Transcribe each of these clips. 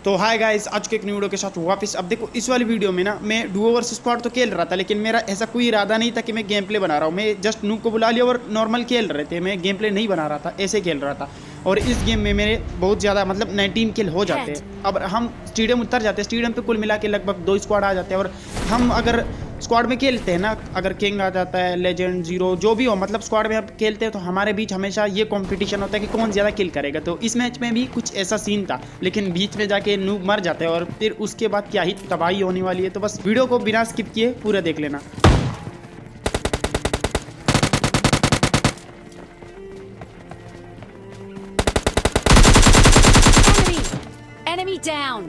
तो hi guys, आज के एक न्यू वीडियो के साथ वापस। अब देखो इस वाली वीडियो में ना मैं डुओ वर्सेस स्क्वाड तो खेल रहा था, लेकिन मेरा ऐसा कोई इरादा नहीं था कि मैं गेम प्ले बना रहा हूँ। मैं जस्ट नूब को बुला लिया और नॉर्मल खेल रहे थे। मैं गेम प्ले नहीं बना रहा था, ऐसे खेल रहा था। और इस गेम में मेरे बहुत ज़्यादा मतलब 19 किल हो जाते हैं। अब हम स्टेडियम उतर जाते हैं, स्टेडियम पे कुल मिला के लगभग 2 स्क्वाड आ जाते हैं। और हम अगर स्क्वाड में खेलते हैं ना, अगर किंग आ जाता है, लेजेंड, जीरो, जो भी हो, मतलब स्क्वाड में अब खेलते हैं तो हमारे बीच हमेशा ये कंपटीशन होता है कि कौन ज़्यादा किल करेगा। तो इस मैच में भी कुछ ऐसा सीन था, लेकिन बीच में जाके नूब मर जाते हैं और फिर उसके बाद क्या ही तबाही होने वाली है। तो बस वीडियो को बिना स्किप किए पूरा देख लेना। Enemy down.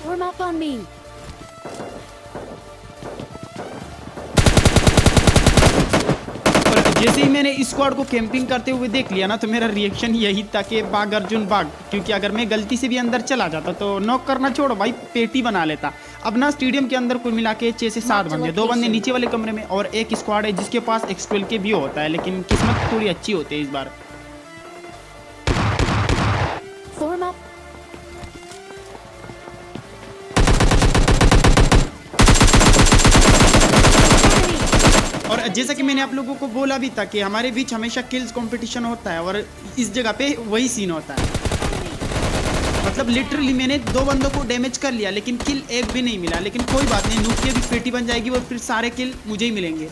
Warm up on me. जैसे ही मैंने इस स्क्वाड को कैंपिंग करते हुए देख लिया ना, तो मेरा रिएक्शन यही था कि भाग अर्जुन भाग। क्योंकि अगर मैं गलती से भी अंदर चला जाता तो नॉक करना छोड़ो भाई, पेटी बना लेता। अब ना स्टेडियम के अंदर कुल मिला के 6 से 7 बंदे, 2 बंदे नीचे वाले कमरे में और एक स्क्वाड है जिसके पास एक्स12 के भी होता है, लेकिन किस्मत थोड़ी अच्छी होती है इस बार। Form up. और जैसा कि मैंने आप लोगों को बोला भी था कि हमारे बीच हमेशा किल्स कंपटीशन होता है, और इस जगह पे वही सीन होता है। मतलब लिटरली मैंने 2 बंदों को डैमेज कर लिया, लेकिन किल एक भी नहीं मिला। लेकिन कोई बात नहीं, नूब की भी पेटी बन जाएगी और फिर सारे किल मुझे ही मिलेंगे।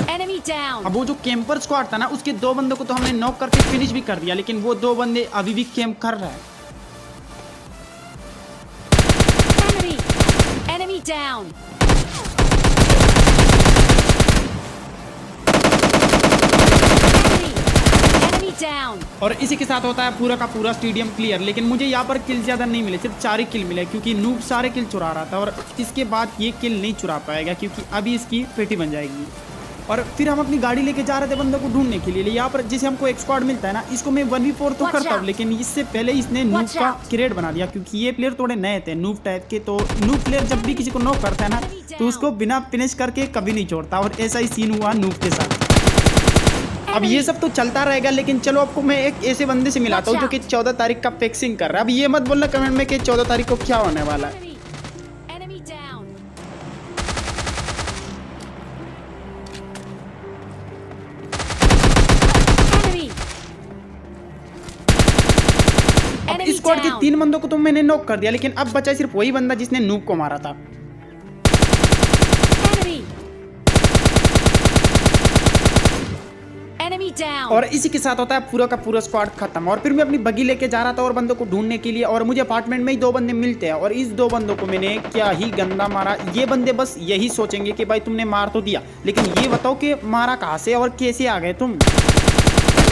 Enemy down. अब वो जो कैंपर स्क्वाड था ना, उसके 2 बंदों को तो हमने नॉक करके फिनिश भी कर दिया, लेकिन वो 2 बंदे अभी भी कैंप कर रहे हैं। Enemy down. Enemy down. और इसी के साथ होता है पूरा का पूरा स्टेडियम क्लियर। लेकिन मुझे यहाँ पर किल ज़्यादा नहीं मिले, सिर्फ 4 ही किल मिले, क्योंकि नूब सारे किल चुरा रहा था। और इसके बाद ये किल नहीं चुरा पाएगा, क्योंकि अभी इसकी पेटी बन जाएगी। और फिर हम अपनी गाड़ी लेके जा रहे थे बंदों को ढूंढने के लिए। यहाँ पर जैसे हमको एक स्क्वाड मिलता है ना, इसको मैं 1v4 तो करता हूँ, लेकिन इससे पहले इसने नूब का क्रेड बना दिया। क्योंकि ये प्लेयर थोड़े नए थे, नूब टाइप के। तो नूब प्लेयर जब भी किसी को नॉक करता है ना, तो उसको बिना फिनिश करके कभी नहीं छोड़ता। और ऐसा ही सीन हुआ नूब के साथ। अब ये सब तो चलता रहेगा, लेकिन चलो आपको मैं एक ऐसे बंदे से मिलाता हूँ जो कि 14 तारीख का फिक्सिंग कर रहा है। अब ये मत बोलना कमेंट में कि 14 तारीख को क्या होने वाला है। Enemy down. Enemy. अब इस स्क्वाड के 3 बंदों को तो मैंने नॉक कर दिया, लेकिन अब बचा सिर्फ वही बंदा जिसने नूब को मारा था। Enemy down. और इसी के साथ होता है पूरा का पूरा स्क्वाड खत्म। और फिर मैं अपनी बगी लेके जा रहा था और बंदों को ढूंढने के लिए, और मुझे अपार्टमेंट में ही 2 बंदे मिलते हैं। और इस 2 बंदों को मैंने क्या ही गंदा मारा। ये बंदे बस यही सोचेंगे कि भाई तुमने मार तो दिया, लेकिन ये बताओ कि मारा कहाँ से और कैसे आ गए तुम।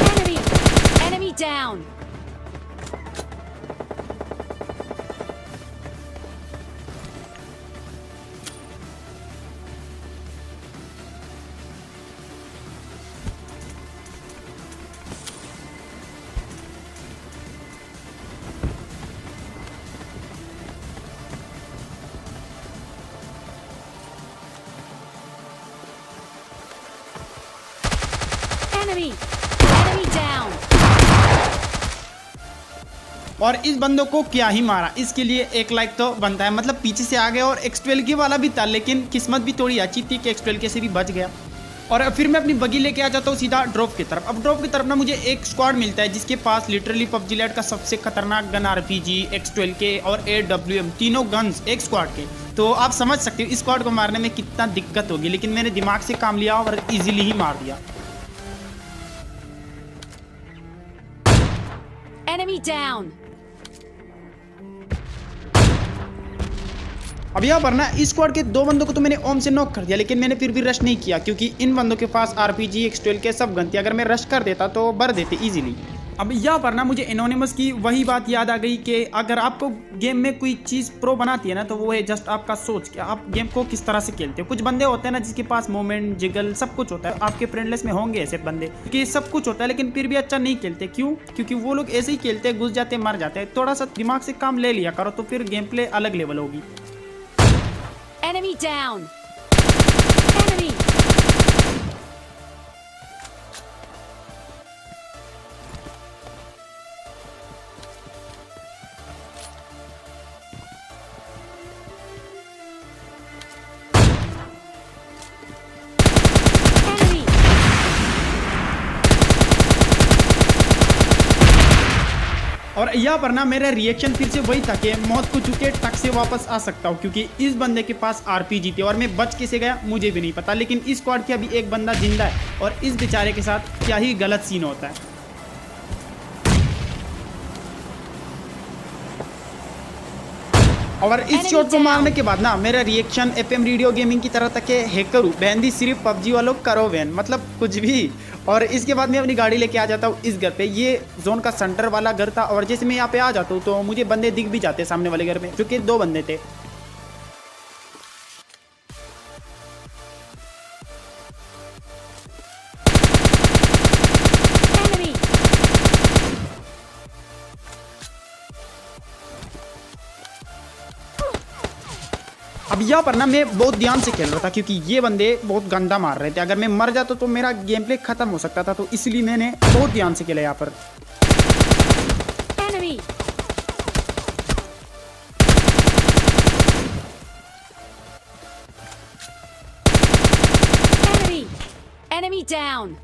Enemy. Enemy down. Enemy. Enemy down. और इस बंदों को क्या ही मारा, इसके लिए 1 लाइक तो बनता है। मतलब पीछे से आ गए, और एक्स12 के वाला भी था, लेकिन किस्मत भी थोड़ी अच्छी थी कि एक्स12 के से भी बच गया। और फिर मैं अपनी बगी लेके आ जाता हूँ सीधा ड्रॉप की तरफ। अब ड्रॉप की तरफ ना मुझे एक स्क्वाड मिलता है जिसके पास लिटरली पबजी लाइट का सबसे खतरनाक गन RPG, एक्स12 के और AWM, तीनों गन्स एक स्क्वाड के। तो आप समझ सकते हो इस स्क्वाड को मारने में कितना दिक्कत होगी, लेकिन मैंने दिमाग से काम लिया और ईजिली ही मार दिया। Enemy down. अब यहाँ पर ना इस स्क्वाड के 2 बंदों को तो मैंने ओम से नॉक कर दिया, लेकिन मैंने फिर भी रश नहीं किया, क्योंकि इन बंदों के पास RPG, एक्स12 के सब गन थी। अगर मैं रश कर देता तो भर देते इजीली। अब यहाँ पर ना मुझे एनोनिमस की वही बात याद आ गई कि अगर आपको गेम में कोई चीज़ प्रो बनाती है ना तो वो है जस्ट आपका सोच कि आप गेम को किस तरह से खेलते हो। कुछ बंदे होते हैं ना जिसके पास मोमेंट जिगल सब कुछ होता है, आपके फ्रेंडलेस में होंगे ऐसे बंदे कि सब कुछ होता है लेकिन फिर भी अच्छा नहीं खेलते। क्यों? क्योंकि वो लोग ऐसे ही खेलते हैं, घुस जाते हैं, मर जाते हैं। थोड़ा सा दिमाग से काम ले लिया करो तो फिर गेम प्ले अलग लेवल होगी। Enemy down. Enemy. Enemy. और यहाँ पर ना मेरा रिएक्शन फिर से वही था कि मौत को चुके टक से वापस आ सकता हूँ, क्योंकि इस बंदे के पास आरपीजी थी और मैं बच कैसे गया मुझे भी नहीं पता। लेकिन इस स्क्वाड के अभी एक बंदा जिंदा है और इस बेचारे के साथ क्या ही गलत सीन होता है। और इस शॉट को मारने के बाद ना मेरा रिएक्शन एफएम रेडियो गेमिंग की तरह तक हैकर हूँ बहंदी सिर्फ पबजी वालों करो वैन, मतलब कुछ भी। और इसके बाद मैं अपनी गाड़ी लेके आ जाता हूँ इस घर पे। ये जोन का सेंटर वाला घर था और जैसे मैं यहाँ पे आ जाता हूँ तो मुझे बंदे दिख भी जाते सामने वाले घर में, जो कि 2 बंदे थे। Enemy. अब यहाँ पर ना मैं बहुत ध्यान से खेल रहा था क्योंकि ये बंदे बहुत गंदा मार रहे थे। अगर मैं मर जाता तो मेरा गेम प्ले खत्म हो सकता था, तो इसलिए मैंने बहुत ध्यान से खेला यहाँ पर। Enemy. Enemy. Enemy down.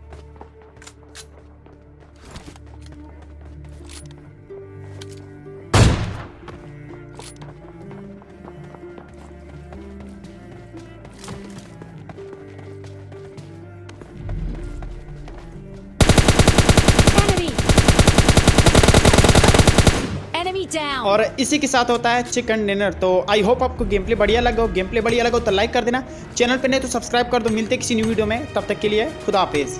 Enemy. Enemy down. और इसी के साथ होता है चिकन डिनर। तो आई होप आपको गेम प्ले बढ़िया लगा हो। गेम प्ले बढ़िया लगा हो तो लाइक कर देना, चैनल पे नहीं तो सब्सक्राइब कर दो। मिलते किसी न्यू वीडियो में, तब तक के लिए खुदा हाफिज़।